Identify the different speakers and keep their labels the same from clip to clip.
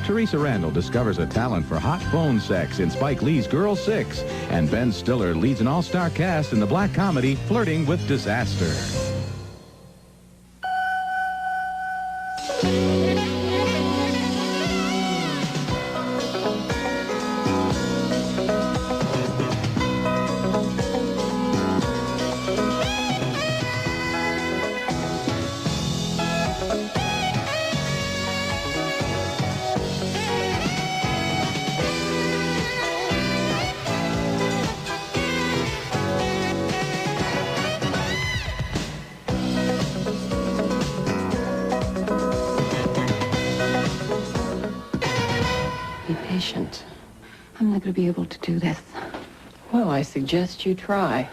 Speaker 1: Teresa Randall discovers a talent for hot phone sex in Spike Lee's Girl 6. And Ben Stiller leads an all-star cast in the black comedy Flirting with Disaster.
Speaker 2: Be patient. I'm not going to be able to do this.
Speaker 3: Well, I suggest you try.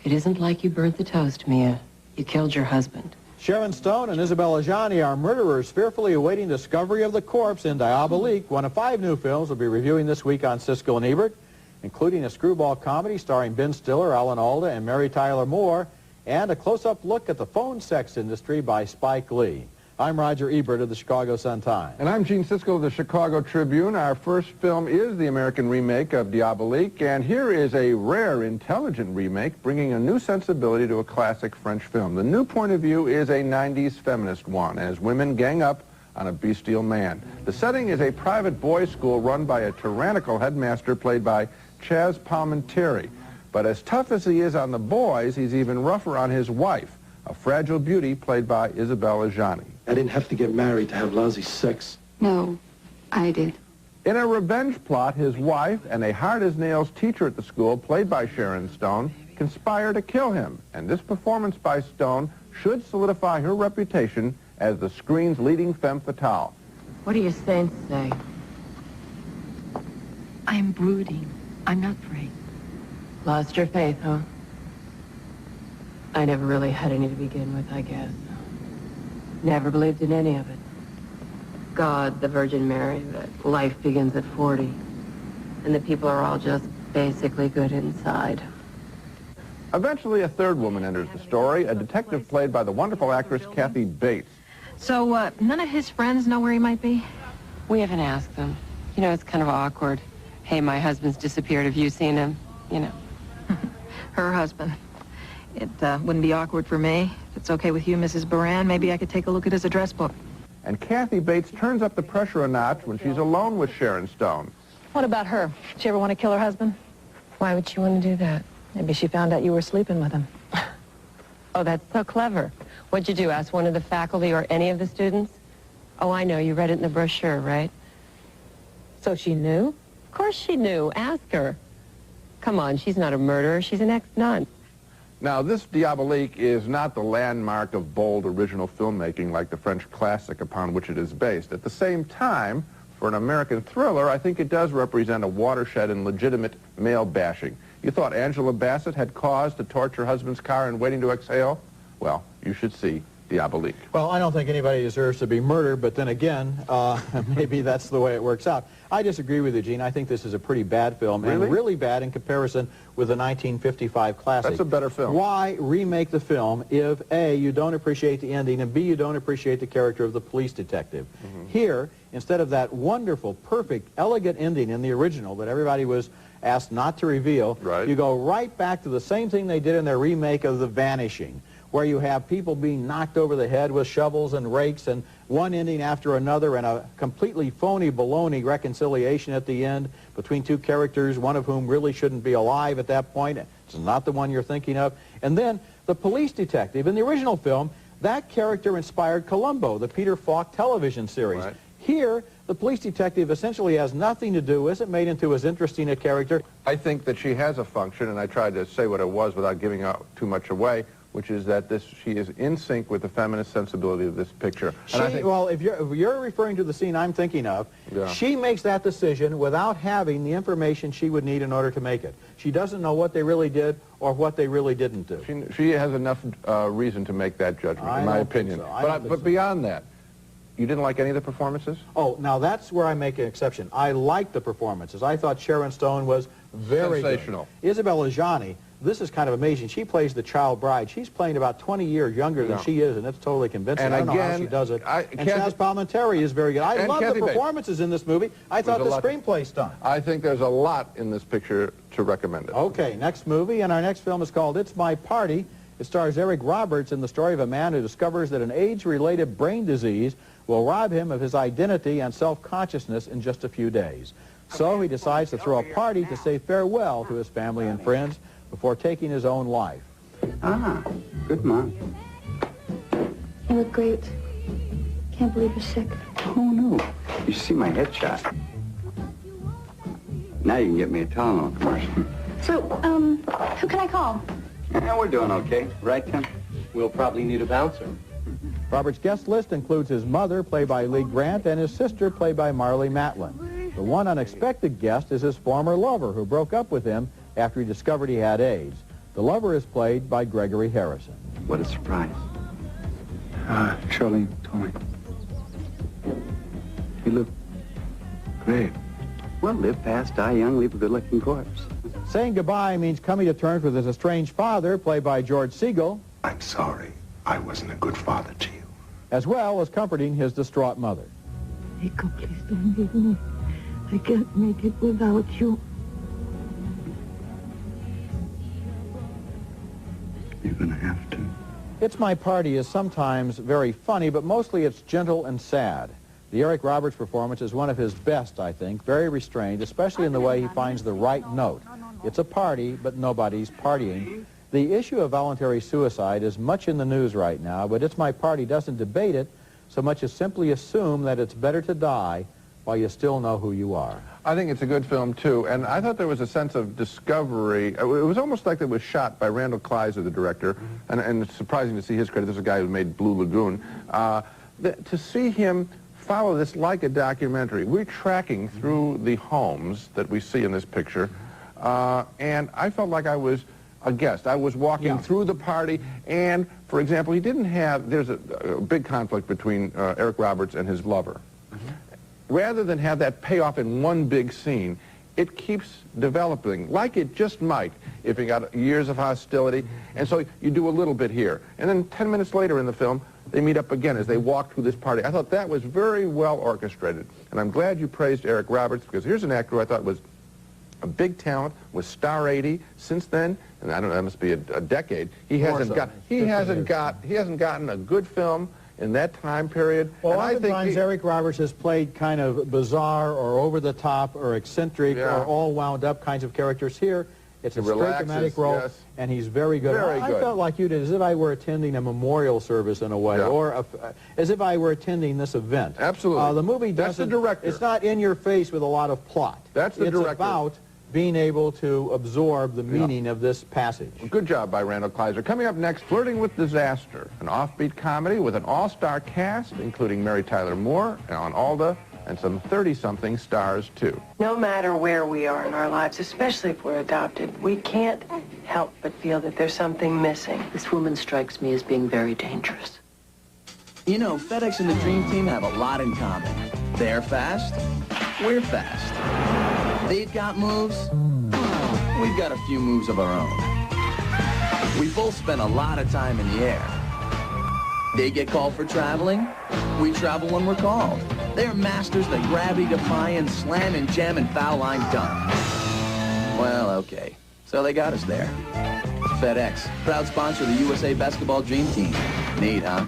Speaker 3: It isn't like you burnt the toast, Mia. You killed your husband.
Speaker 4: Sharon Stone and Isabelle Adjani are murderers fearfully awaiting discovery of the corpse in Diabolique, one of 5 new films we'll be reviewing this week on Siskel and Ebert, including a screwball comedy starring Ben Stiller, Alan Alda, and Mary Tyler Moore, and a close-up look at the phone sex industry by Spike Lee. I'm Roger Ebert of the Chicago Sun-Times.
Speaker 5: And I'm Gene Siskel of the Chicago Tribune. Our first film is the American remake of Diabolique, and here is a rare, intelligent remake bringing a new sensibility to a classic French film. The new point of view is a 90s feminist one, as women gang up on a bestial man. The setting is a private boys' school run by a tyrannical headmaster played by Chaz Palminteri. But as tough as he is on the boys, he's even rougher on his wife, a fragile beauty played by Isabelle Adjani.
Speaker 6: I didn't have to get married to have lousy sex.
Speaker 2: No, I did.
Speaker 5: In a revenge plot, his wife and a hard-as-nails teacher at the school, played by Sharon Stone, conspire to kill him. And this performance by Stone should solidify her reputation as the screen's leading femme fatale.
Speaker 3: What do your saints say?
Speaker 2: I'm brooding. I'm not brave.
Speaker 3: Lost your faith, huh? I never really had any to begin with, I guess. Never believed in any of it. God, the Virgin Mary, that life begins at 40. And the people are all just basically good inside.
Speaker 5: Eventually, a third woman enters the story, a detective played by the wonderful actress Kathy Bates.
Speaker 7: So, none of his friends know where he might be?
Speaker 3: We haven't asked them. You know, it's kind of awkward. Hey, my husband's disappeared. Have you seen him? You know.
Speaker 7: Her husband. It wouldn't be awkward for me. If it's okay with you, Mrs. Baran, maybe I could take a look at his address book.
Speaker 5: And Kathy Bates turns up the pressure a notch when she's alone with Sharon Stone.
Speaker 7: What about her? Did she ever want to kill her husband?
Speaker 3: Why would she want to do that?
Speaker 7: Maybe she found out you were sleeping with him.
Speaker 3: Oh, that's so clever. What'd you do, ask one of the faculty or any of the students? Oh, I know. You read it in the brochure, right?
Speaker 7: So she knew?
Speaker 3: Of course she knew. Ask her. Come on, she's not a murderer. She's an ex-nun.
Speaker 5: Now, this Diabolique is not the landmark of bold original filmmaking like the French classic upon which it is based. At the same time, for an American thriller, I think it does represent a watershed in legitimate male bashing. You thought Angela Bassett had cause to torch her husband's car in Waiting to Exhale? Well, you should see Diabolique.
Speaker 4: Well, I don't think anybody deserves to be murdered, but then again, maybe that's the way it works out. I disagree with you, Gene. I think this is a pretty bad film,
Speaker 5: Really?
Speaker 4: and really bad in comparison with the 1955 classic.
Speaker 5: That's a better film.
Speaker 4: Why remake the film if, A, you don't appreciate the ending, and B, you don't appreciate the character of the police detective? Here, instead of that wonderful, perfect, elegant ending in the original that everybody was asked not to reveal,
Speaker 5: Right.
Speaker 4: you go right back to the same thing they did in their remake of The Vanishing, where you have people being knocked over the head with shovels and rakes, and one ending after another, and a completely phony baloney reconciliation at the end between two characters, one of whom really shouldn't be alive at that point. It's not the one you're thinking of. And then the police detective. In the original film, that character inspired Columbo, the Peter Falk television series.
Speaker 5: Right.
Speaker 4: Here, the police detective essentially has nothing to do, isn't made into as interesting a character.
Speaker 5: I think that she has a function, and I tried to say what it was without giving out too much away, which is that she is in sync with the feminist sensibility of this picture. And I think,
Speaker 4: well, if you're referring to the scene I'm thinking of,
Speaker 5: Yeah.
Speaker 4: she makes that decision without having the information she would need in order to make it. She doesn't know what they really did or what they really didn't do.
Speaker 5: she has enough reason to make that judgment, in my
Speaker 4: don't think
Speaker 5: opinion.
Speaker 4: so. I don't think
Speaker 5: But
Speaker 4: so.
Speaker 5: beyond that, you didn't like any of the performances?
Speaker 4: Oh, now that's where I make an exception. I liked the performances. I thought Sharon Stone was very
Speaker 5: Sensational.
Speaker 4: good. Isabelle Adjani, this is kind of amazing. She plays the child bride. She's playing about 20 years younger than she is, and it's totally convincing.
Speaker 5: And
Speaker 4: I don't know how
Speaker 5: again,
Speaker 4: she does it. And
Speaker 5: Kathy,
Speaker 4: Chaz Palminteri is very good. I love the performances in this movie. I thought the screenplay stunk.
Speaker 5: I think there's a lot in this picture to recommend it.
Speaker 4: Okay, next movie, and our next film is called It's My Party. It stars Eric Roberts in the story of a man who discovers that an AIDS-related brain disease will rob him of his identity and self-consciousness in just a few days. So he decides to throw a party to say farewell to his family and friends before taking his own life.
Speaker 8: Ah, good mom.
Speaker 2: You look great. Can't believe you're sick.
Speaker 8: Oh, no. You should see my headshot. Now you can get me a Tylenol commercial.
Speaker 2: So, who can I call?
Speaker 8: Yeah, we're doing okay. Right, Tim?
Speaker 6: We'll probably need a bouncer.
Speaker 4: Robert's guest list includes his mother, played by Lee Grant, and his sister, played by Marlee Matlin. The one unexpected guest is his former lover, who broke up with him after he discovered he had AIDS. The lover is played by Gregory Harrison.
Speaker 8: What a surprise. Charlene told me. You look great. Well, live fast, die young, leave a good-looking corpse.
Speaker 4: Saying goodbye means coming to terms with his estranged father, played by George Siegel.
Speaker 9: I'm sorry. I wasn't a good father to you.
Speaker 4: As well as comforting his distraught mother.
Speaker 10: Nico, please don't leave me. I can't make it without you.
Speaker 8: You're gonna have to.
Speaker 4: It's My Party is sometimes very funny, but mostly it's gentle and sad. The Eric Roberts performance is one of his best, I think, very restrained, especially in the way he finds the right note. It's a party, but nobody's partying. The issue of voluntary suicide is much in the news right now, but It's My Party doesn't debate it so much as simply assume that it's better to die while you still know who you are.
Speaker 5: I think it's a good film, too, and I thought there was a sense of discovery. It was almost like it was shot by Randall Kleiser, the director, and it's surprising to see his credit. This is a guy who made Blue Lagoon. To see him follow this like a documentary. We're tracking through the homes that we see in this picture, and I felt like I was a guest. I was walking through the party, and, for example, he didn't have, there's a big conflict between Eric Roberts and his lover. Rather than have that payoff in one big scene, it keeps developing, like it just might, if you got years of hostility. And so you do a little bit here. And then 10 minutes later in the film, they meet up again as they walk through this party. I thought that was very well orchestrated. And I'm glad you praised Eric Roberts, because here's an actor who I thought was a big talent, was star 80 since then, and I don't know, that must be a decade. He hasn't gotten a good film in that time period.
Speaker 4: Well,
Speaker 5: and
Speaker 4: oftentimes Eric Roberts has played kind of bizarre or over-the-top or eccentric or all wound up kinds of characters. Here, it's a straight dramatic role, and he's very good. I felt like you did, as if I were attending a memorial service in a way, or as if I were attending this event.
Speaker 5: Absolutely.
Speaker 4: The movie doesn't...
Speaker 5: That's the director.
Speaker 4: It's not in your face with a lot of plot.
Speaker 5: That's the director.
Speaker 4: It's about being able to absorb the meaning of this passage.
Speaker 5: Well, good job by Randall Kleiser. Coming up next, Flirting with Disaster, an offbeat comedy with an all-star cast, including Mary Tyler Moore, Alan Alda, and some 30-something stars, too.
Speaker 3: No matter where we are in our lives, especially if we're adopted, we can't help but feel that there's something missing.
Speaker 11: This woman strikes me as being very dangerous.
Speaker 12: You know, FedEx and the Dream Team have a lot in common. They're fast, we're fast. They've got moves, we've got a few moves of our own. We both spend a lot of time in the air. They get called for traveling, we travel when we're called. They're masters that gravity defy and slam and jam and foul line done. Well, okay, so they got us there. FedEx, proud sponsor of the USA Basketball Dream Team. Neat, huh?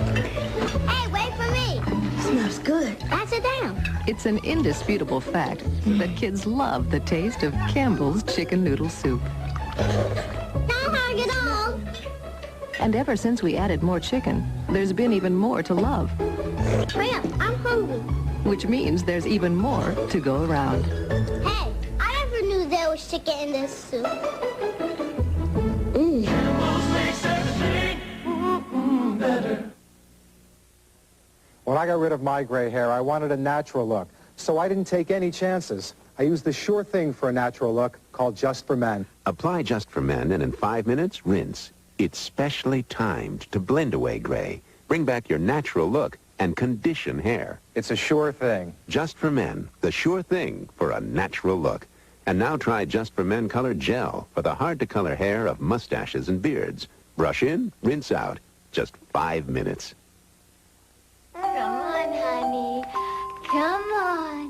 Speaker 13: Hey, wait for me.
Speaker 10: Smells good.
Speaker 13: Pass it down.
Speaker 14: It's an indisputable fact that kids love the taste of Campbell's chicken noodle soup.
Speaker 13: Don't hug it all.
Speaker 14: And ever since we added more chicken, there's been even more to love.
Speaker 13: Hurry up, I'm hungry.
Speaker 14: Which means there's even more to go around.
Speaker 13: Hey, I never knew there was chicken in this soup.
Speaker 15: When I got rid of my gray hair, I wanted a natural look, so I didn't take any chances. I used the sure thing for a natural look called Just for Men.
Speaker 16: Apply Just for Men, and in 5 minutes, rinse. It's specially timed to blend away gray, bring back your natural look, and condition hair.
Speaker 15: It's a sure thing.
Speaker 16: Just for Men, the sure thing for a natural look. And now try Just for Men Color Gel for the hard-to-color hair of mustaches and beards. Brush in, rinse out. Just 5 minutes.
Speaker 13: Come on, honey. Come on.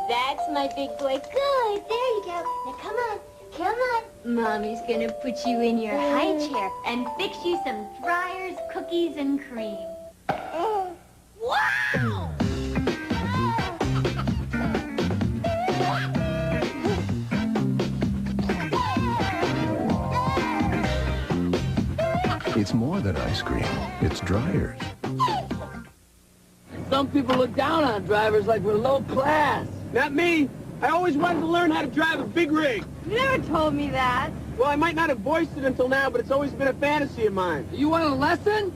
Speaker 13: That's my big boy. Good. There you go. Now, come on. Come on. Mommy's gonna put you in your high chair and fix you some Friars, cookies, and cream. Wow!
Speaker 9: It's more than ice cream. It's dryers.
Speaker 17: Some people look down on drivers like we're low class. Not me. I always wanted to learn how to drive a big rig.
Speaker 13: You never told me that.
Speaker 17: Well, I might not have voiced it until now, but it's always been a fantasy of mine. You want a lesson?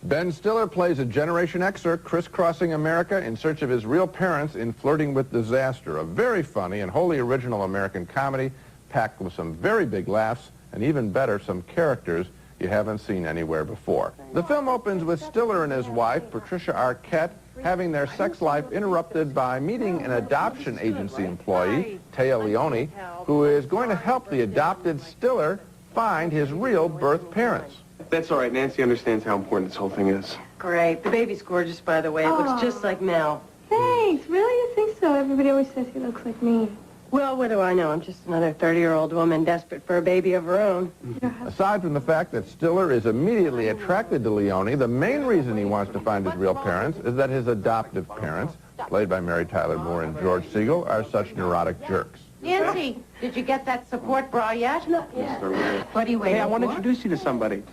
Speaker 5: Ben Stiller plays a Generation Xer crisscrossing America in search of his real parents in Flirting with Disaster, a very funny and wholly original American comedy packed with some very big laughs and even better, some characters you haven't seen anywhere before. The film opens with Stiller and his wife, Patricia Arquette, having their sex life interrupted by meeting an adoption agency employee, Taya Leone, who is going to help the adopted Stiller find his real birth parents.
Speaker 6: That's all right. Nancy understands how important this whole thing is.
Speaker 3: Great. The baby's gorgeous, by the way. It looks just like Mel.
Speaker 18: Thanks. Really? You think so? Everybody always says he looks like me.
Speaker 3: Well, what do I know? I'm just another 30-year-old woman desperate for a baby of her own.
Speaker 5: Aside from the fact that Stiller is immediately attracted to Leone, the main reason he wants to find his real parents is that his adoptive parents, played by Mary Tyler Moore and George Siskel, are such neurotic jerks.
Speaker 3: Nancy, did you get that support bra yet? Not yet. What are you waiting
Speaker 6: Hey, I want to
Speaker 3: for?
Speaker 6: introduce you to somebody.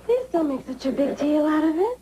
Speaker 18: Please don't make such a big deal out of it.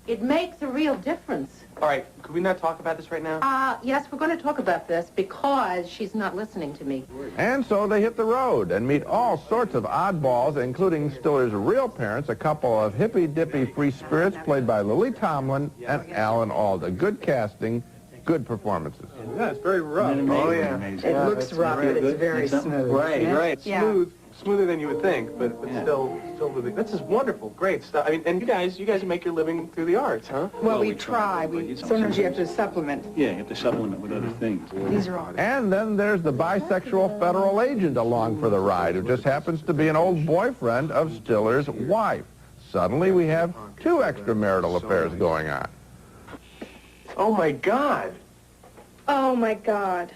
Speaker 3: It makes a real difference.
Speaker 6: All right, could we not talk about this right now?
Speaker 3: Yes, we're going to talk about this because she's not listening to me.
Speaker 5: And so they hit the road and meet all sorts of oddballs, including Stiller's real parents, a couple of hippy-dippy free spirits played by Lily Tomlin and Alan Alda. Good casting, good performances.
Speaker 4: Yeah, it's very rough.
Speaker 6: Oh, yeah.
Speaker 3: It looks rough, but it's very smooth.
Speaker 6: Right.
Speaker 3: Yeah.
Speaker 6: Smooth. Smoother than you would think, but still this is wonderful, great stuff. I mean, and you guys make your living through the arts, huh?
Speaker 7: Well, we try. Sometimes you have to supplement.
Speaker 19: Yeah, you have to supplement with other things.
Speaker 7: These are all.
Speaker 5: And then there's the bisexual federal agent along for the ride, who just happens to be an old boyfriend of Stiller's wife. Suddenly we have two extramarital affairs going on.
Speaker 6: Oh, my God.
Speaker 18: Oh, my God.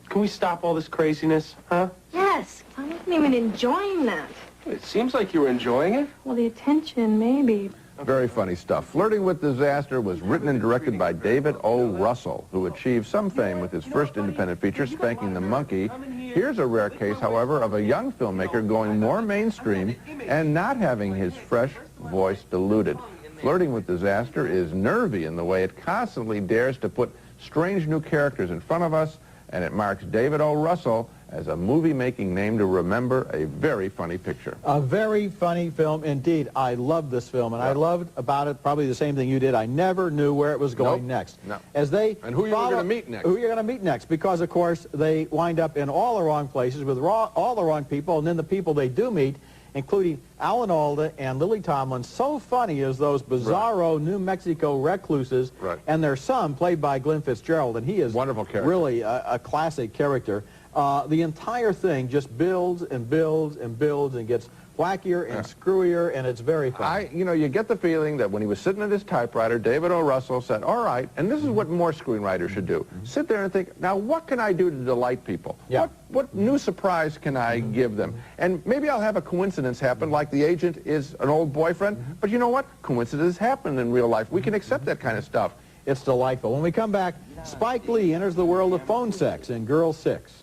Speaker 6: Can we stop all this craziness, huh?
Speaker 18: Yes. I wasn't even enjoying that.
Speaker 6: It seems like you were enjoying it.
Speaker 18: Well, the attention, maybe.
Speaker 5: Very funny stuff. Flirting with Disaster was written and directed by David O. Russell, who achieved some fame with his first independent feature, Spanking the Monkey. Here's a rare case, however, of a young filmmaker going more mainstream and not having his fresh voice diluted. Flirting with Disaster is nervy in the way it constantly dares to put strange new characters in front of us, and it marks David O. Russell as a movie-making name to remember a very funny picture.
Speaker 4: A very funny film indeed. I loved this film, and I loved about it probably the same thing you did. I never knew where it was going next.
Speaker 5: No.
Speaker 4: As they
Speaker 5: and who you were going to meet next.
Speaker 4: Who you're going to meet next, because, of course, they wind up in all the wrong places with all the wrong people, and then the people they do meet, including Alan Alda and Lily Tomlin, so funny as those bizarro New Mexico recluses, and their son, played by Glenn Fitzgerald, and he is
Speaker 5: wonderful character.
Speaker 4: Really a classic character. The entire thing just builds and builds and builds and gets wackier and screwier, and it's very fun.
Speaker 5: You get the feeling that when he was sitting at his typewriter, David O. Russell said, all right, and this is what more screenwriters should do. Sit there and think, now what can I do to delight people?
Speaker 4: Yeah.
Speaker 5: What new surprise can I give them? And maybe I'll have a coincidence happen, like the agent is an old boyfriend, but you know what? Coincidences happen in real life. We can accept that kind of stuff.
Speaker 4: It's delightful. When we come back, Spike Lee enters the world of phone sex in Girl 6.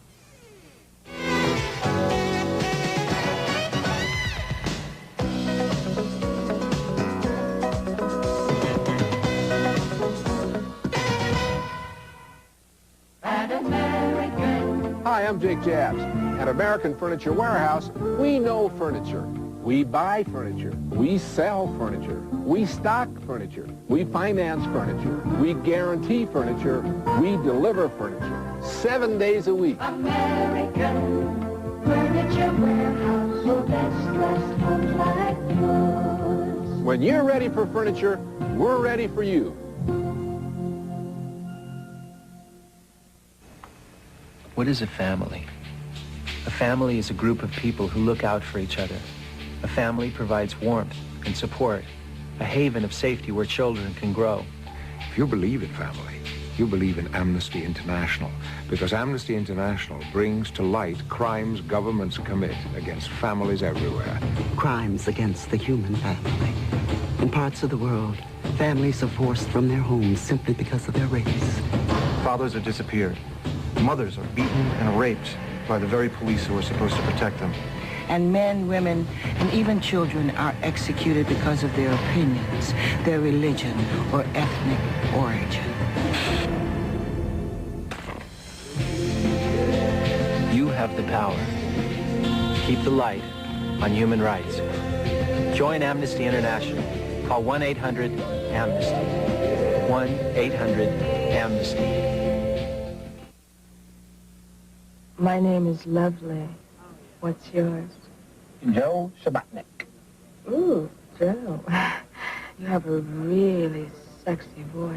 Speaker 20: Hi, I'm Jake Jabs. At American Furniture Warehouse, we know furniture. We buy furniture. We sell furniture. We stock furniture. We finance furniture. We guarantee furniture. We deliver furniture. 7 days a week.
Speaker 10: American Furniture Warehouse, your best dressed homes like yours.
Speaker 20: When you're ready for furniture, we're ready for you.
Speaker 21: What is a family? A family is a group of people who look out for each other. A family provides warmth and support, a haven of safety where children can grow.
Speaker 9: If you believe in family, you believe in Amnesty International, because Amnesty International brings to light crimes governments commit against families everywhere.
Speaker 22: Crimes against the human family. In parts of the world, families are forced from their homes simply because of their race.
Speaker 23: Fathers are disappeared. Mothers are beaten and raped by the very police who are supposed to protect them.
Speaker 22: And men, women, and even children are executed because of their opinions, their religion, or ethnic origin.
Speaker 21: You have the power. Keep the light on human rights. Join Amnesty International. Call 1-800-AMNESTY. 1-800-AMNESTY.
Speaker 10: My name is Lovely. What's yours?
Speaker 17: Joe Sabatnik.
Speaker 10: Ooh, Joe. You have a really sexy voice.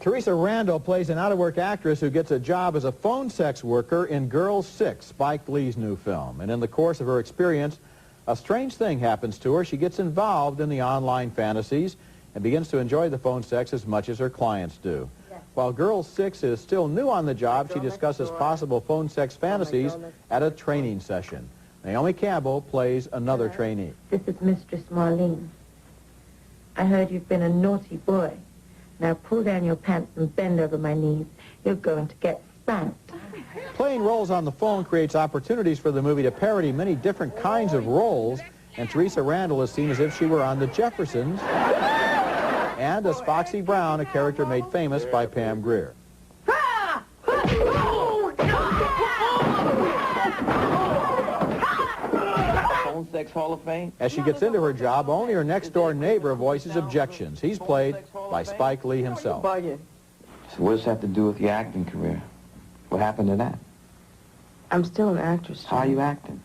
Speaker 4: Teresa Randall plays an out-of-work actress who gets a job as a phone sex worker in Girls 6, Spike Lee's new film. And in the course of her experience, a strange thing happens to her. She gets involved in the online fantasies and begins to enjoy the phone sex as much as her clients do. While Girl 6 is still new on the job, she discusses possible phone sex fantasies at a training session. Naomi Campbell plays another trainee.
Speaker 10: This is Mistress Marlene. I heard you've been a naughty boy. Now pull down your pants and bend over my knees. You're going to get spanked.
Speaker 4: Playing roles on the phone creates opportunities for the movie to parody many different kinds of roles, and Teresa Randall is seen as if she were on The Jeffersons, and as Foxy Brown, a character made famous by Pam Grier.
Speaker 12: Phone Sex Hall of Fame?
Speaker 4: As she gets into her job, only her next-door neighbor voices objections. He's played by Spike Lee himself.
Speaker 12: So what does that have to do with your acting career? What happened to that?
Speaker 10: I'm still an actress.
Speaker 12: How are you acting?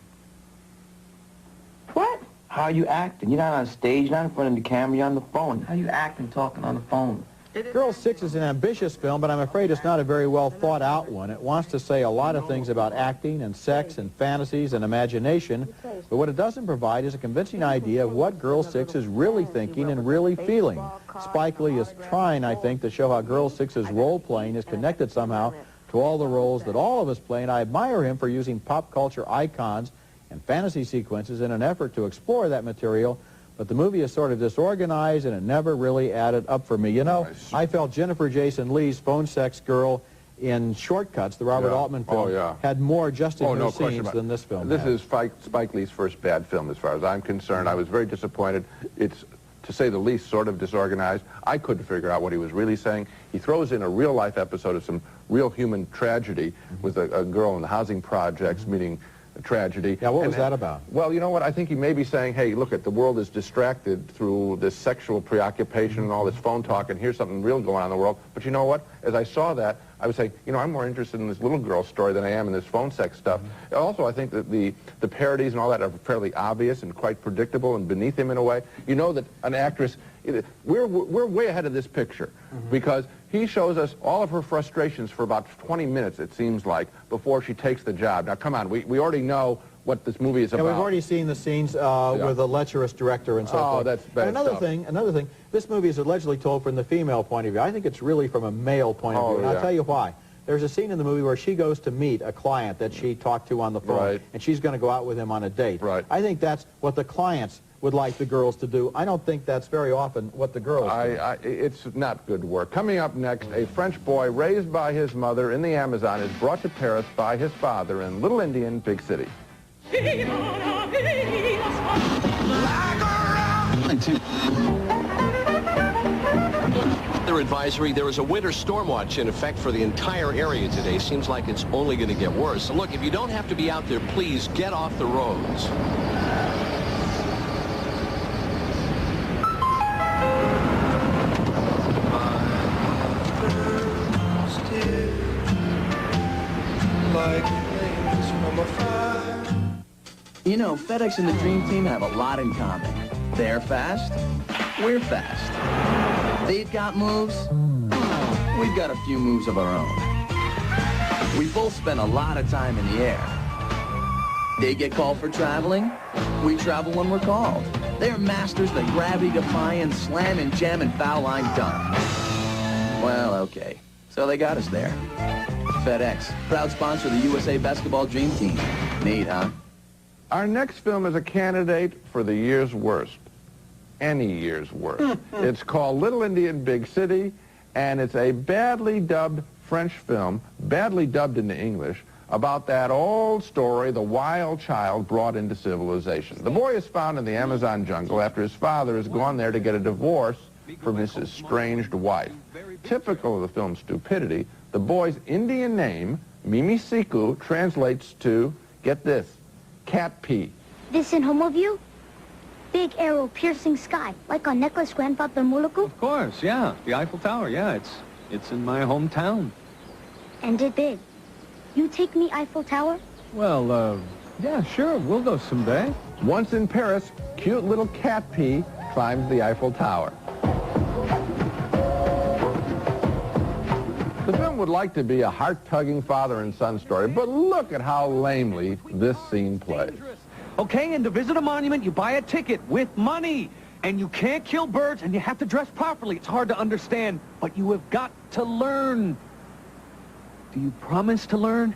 Speaker 10: What?
Speaker 12: How are you acting? You're not on stage, you're not in front of the camera, you're on the phone. How are you acting talking on the phone?
Speaker 4: Girl 6 is an ambitious film, but I'm afraid it's not a very well thought out one. It wants to say a lot of things about acting and sex and fantasies and imagination, but what it doesn't provide is a convincing idea of what Girl 6 is really thinking and really feeling. Spike Lee is trying, I think, to show how Girl 6's role-playing is connected somehow to all the roles that all of us play, and I admire him for using pop culture icons and fantasy sequences in an effort to explore that material. But the movie is sort of disorganized, and it never really added up for me. You know, I felt Jennifer Jason Leigh's phone sex girl in Shortcuts, the Robert Altman film, had more just in her scenes than this film
Speaker 5: This
Speaker 4: had.
Speaker 5: is Spike Lee's first bad film as far as I'm concerned. I was very disappointed. It's, to say the least, sort of disorganized. I couldn't figure out what he was really saying. He throws in a real-life episode of some real human tragedy with a girl in the housing projects meeting a tragedy.
Speaker 4: Yeah, what was that about?
Speaker 5: Well, you know what? I think he may be saying, hey, look, the world is distracted through this sexual preoccupation and all this phone talk, and here's something real going on in the world. But you know what? As I saw that, I was saying, you know, I'm more interested in this little girl story than I am in this phone sex stuff. Also, I think that the parodies and all that are fairly obvious and quite predictable and beneath him in a way. You know that an actress, we're way ahead of this picture because he shows us all of her frustrations for about 20 minutes, it seems like, before she takes the job. Now, come on, we already know what this movie is about.
Speaker 4: We've already seen the scenes with a lecherous director and so forth.
Speaker 5: Oh, that's bad
Speaker 4: Another
Speaker 5: stuff.
Speaker 4: thing, this movie is allegedly told from the female point of view. I think it's really from a male point of view, and I'll tell you why. There's a scene in the movie where she goes to meet a client that she talked to on the phone, and she's going to go out with him on a date. I think that's what the clients would like the girls to do. I don't think that's very often what the girls do.
Speaker 5: It's not good work. Coming up next, a French boy raised by his mother in the Amazon is brought to Paris by his father in Little Indian Big City.
Speaker 24: Weather advisory, there is a winter storm watch in effect for the entire area today. Seems like it's only going to get worse. So look, if you don't have to be out there, please get off the roads.
Speaker 12: You know, FedEx and the Dream Team have a lot in common. They're fast, we're fast. They've got moves, we've got a few moves of our own. We both spend a lot of time in the air. They get called for traveling. We travel when we're called. They're masters of the gravity-defying slam and jam and foul line dunk. Well, okay. So they got us there. FedEx, proud sponsor of the USA Basketball Dream Team. Neat, huh?
Speaker 5: Our next film is a candidate for the year's worst. Any year's worst. It's called Little Indian Big City, and it's a badly dubbed French film, badly dubbed into English, about that old story, the wild child brought into civilization. The boy is found in the Amazon jungle after his father has gone there to get a divorce from his estranged wife. Typical of the film's stupidity, the boy's Indian name, Mimi Siku, translates to, get this, cat pee.
Speaker 1: This in Homo view? Big arrow piercing sky, like on necklace Grandfather Muluku?
Speaker 19: Of course, yeah. The Eiffel Tower, yeah. It's in my hometown.
Speaker 1: And it big. You take me Eiffel Tower?
Speaker 19: Well, yeah, sure. We'll go someday.
Speaker 5: Once in Paris, cute little cat pee climbs the Eiffel Tower. The film would like to be a heart-tugging father and son story, but look at how lamely this scene plays.
Speaker 17: Okay, and to visit a monument, you buy a ticket with money. And you can't kill birds, and you have to dress properly. It's hard to understand, but you have got to learn. Do you promise to learn?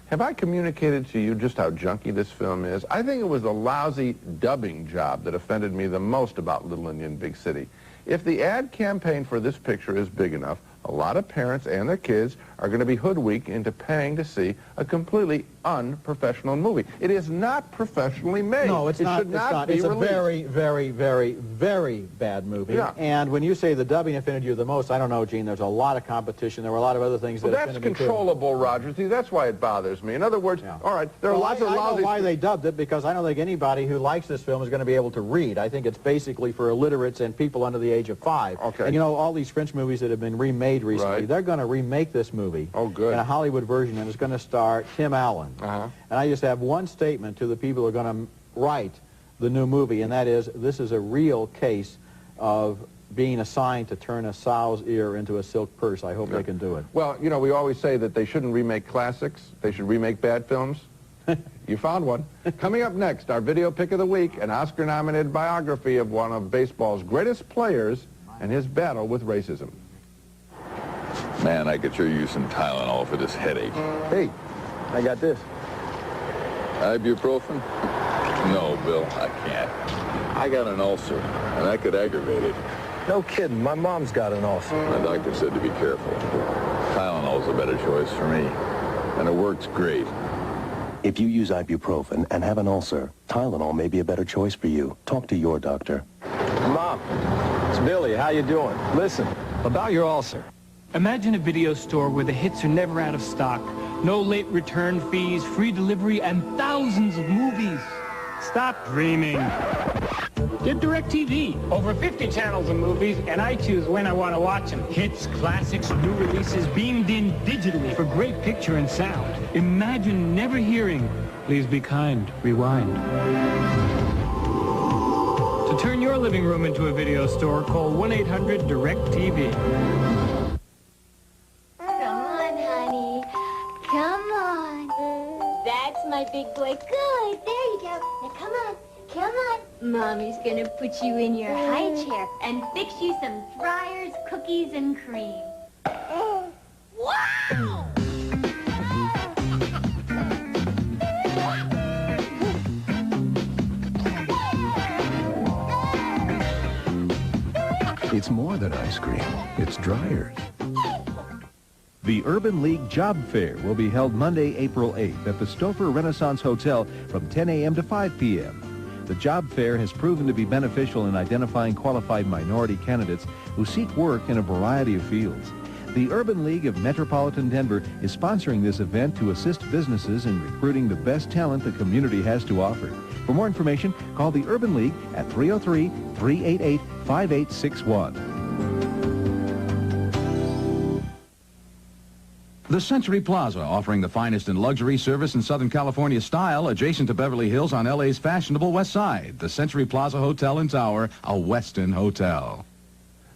Speaker 5: Have I communicated to you just how junky this film is? I think it was the lousy dubbing job that offended me the most about Little Indian Big City. If the ad campaign for this picture is big enough, a lot of parents and their kids are going to be hoodwinked into paying to see a completely unprofessional movie. It is not professionally made.
Speaker 4: No, it's not.
Speaker 5: It should not be
Speaker 4: It's
Speaker 5: released.
Speaker 4: a very, very, very, very bad movie.
Speaker 5: Yeah.
Speaker 4: And when you say the dubbing offended you the most, I don't know, Gene. There's a lot of competition. There were a lot of other things that
Speaker 5: Well, that's
Speaker 4: offended me, too.
Speaker 5: controllable, Roger. See, that's why it bothers me. In other words, all right, there are lots of
Speaker 4: I
Speaker 5: lousy...
Speaker 4: know why they dubbed it, because I don't think anybody who likes this film is going to be able to read. I think it's basically for illiterates and people under the age of 5.
Speaker 5: Okay.
Speaker 4: And you know, all these French movies that have been remade recently,
Speaker 5: Right.
Speaker 4: they're going to remake this movie
Speaker 5: good.
Speaker 4: in a Hollywood version, and it's going to star Tim Allen. And I just have one statement to the people who are going to write the new movie, and that is, this is a real case of being assigned to turn a sow's ear into a silk purse. I hope they can do it.
Speaker 5: Well, you know, we always say that they shouldn't remake classics. They should remake bad films. You found one. Coming up next, our video pick of the week, an Oscar-nominated biography of one of baseball's greatest players and his battle with racism.
Speaker 2: Man, I could sure use some Tylenol for this headache.
Speaker 19: Hey, I got this.
Speaker 2: Ibuprofen? No, Bill, I can't. I got an ulcer, and that could aggravate it.
Speaker 23: No kidding. My mom's got an ulcer.
Speaker 2: My doctor said to be careful. Tylenol's a better choice for me, and it works great.
Speaker 8: If you use ibuprofen and have an ulcer, Tylenol may be a better choice for you. Talk to your doctor.
Speaker 23: Mom, it's Billy. How you doing? Listen, about your ulcer.
Speaker 17: Imagine a video store where the hits are never out of stock, no late return fees, free delivery, and thousands of movies. Stop dreaming. Get DirecTV. Over 50 channels of movies, and I choose when I want to watch them. Hits, classics, new releases, beamed in digitally for great picture and sound. Imagine never hearing, "Please be kind, rewind." To turn your living room into a video store, call 1-800-DirecTV.
Speaker 13: My big boy. Good. There you go. Now come on. Come on. Mommy's gonna put you in your high chair and fix you some Friars, cookies, and cream. Wow!
Speaker 8: It's more than ice cream. It's dryers.
Speaker 11: The Urban League Job Fair will be held Monday, April 8th at the Stouffer Renaissance Hotel from 10 a.m. to 5 p.m. The Job Fair has proven to be beneficial in identifying qualified minority candidates who seek work in a variety of fields. The Urban League of Metropolitan Denver is sponsoring this event to assist businesses in recruiting the best talent the community has to offer. For more information, call the Urban League at 303-388-5861.
Speaker 25: The Century Plaza, offering the finest in luxury, service, and Southern California style, adjacent to Beverly Hills on LA's fashionable West Side. The Century Plaza Hotel and Tower, a Westin hotel.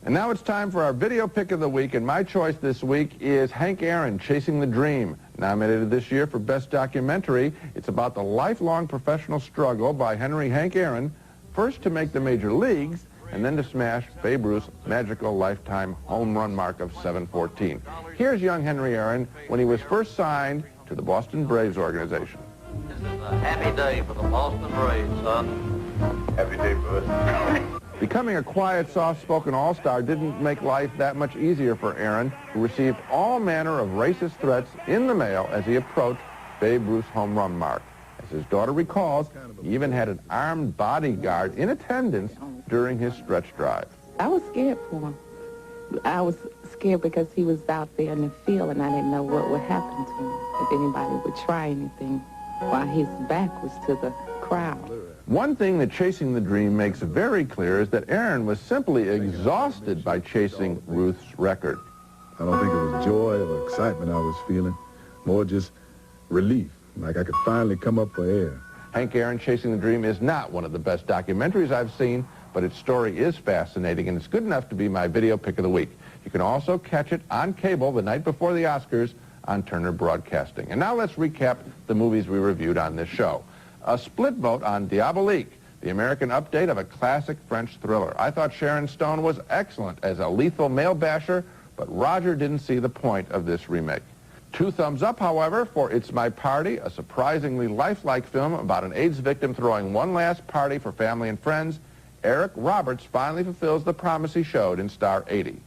Speaker 5: And now it's time for our video pick of the week, and my choice this week is Hank Aaron, Chasing the Dream. Nominated this year for Best Documentary, it's about the lifelong professional struggle by Hank Aaron, first to make the major leagues, and then to smash Babe Ruth's magical lifetime home run mark of 714. Here's young Henry Aaron when he was first signed to the Boston Braves organization.
Speaker 3: This is a happy day for the Boston Braves, son. Happy day, bud.
Speaker 5: Becoming a quiet, soft-spoken all-star didn't make life that much easier for Aaron, who received all manner of racist threats in the mail as he approached Babe Ruth's home run mark. As his daughter recalls, he even had an armed bodyguard in attendance during his stretch drive.
Speaker 7: I was scared for him. I was scared because he was out there in the field and I didn't know what would happen to him, if anybody would try anything while his back was to the crowd.
Speaker 5: One thing that Chasing the Dream makes very clear is that Aaron was simply exhausted by chasing Ruth's record.
Speaker 14: I don't think it was joy or excitement I was feeling, more just relief, like I could finally come up for air.
Speaker 5: Hank Aaron, Chasing the Dream is not one of the best documentaries I've seen, but its story is fascinating, and it's good enough to be my video pick of the week. You can also catch it on cable the night before the Oscars on Turner Broadcasting. And now let's recap the movies we reviewed on this show. A split vote on Diabolique, the American update of a classic French thriller. I thought Sharon Stone was excellent as a lethal male basher, but Roger didn't see the point of this remake. 2 thumbs up, however, for It's My Party, a surprisingly lifelike film about an AIDS victim throwing one last party for family and friends. Eric Roberts finally fulfills the promise he showed in Star 80.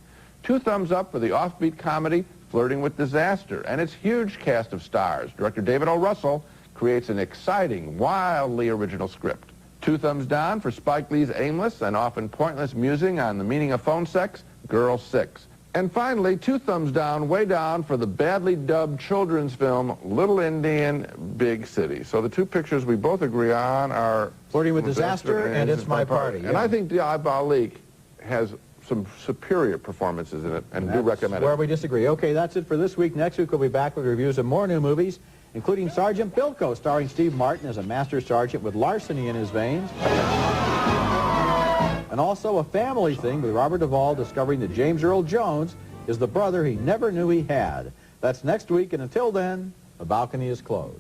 Speaker 5: 2 thumbs up for the offbeat comedy Flirting with Disaster and its huge cast of stars. Director David O. Russell creates an exciting, wildly original script. 2 thumbs down for Spike Lee's aimless and often pointless musing on the meaning of phone sex, Girl 6. And finally, 2 thumbs down, way down, for the badly dubbed children's film Little Indian, Big City. So the 2 pictures we both agree on are
Speaker 4: Flirting with Disaster and It's My Party.
Speaker 5: And I think Diabolique has some superior performances in it, and do recommend it.
Speaker 4: Where we disagree. Okay, that's it for this week. Next week we'll be back with reviews of more new movies, including Sergeant Bilko, starring Steve Martin as a master sergeant with larceny in his veins. And also A Family Thing with Robert Duvall discovering that James Earl Jones is the brother he never knew he had. That's next week, and until then, the balcony is closed.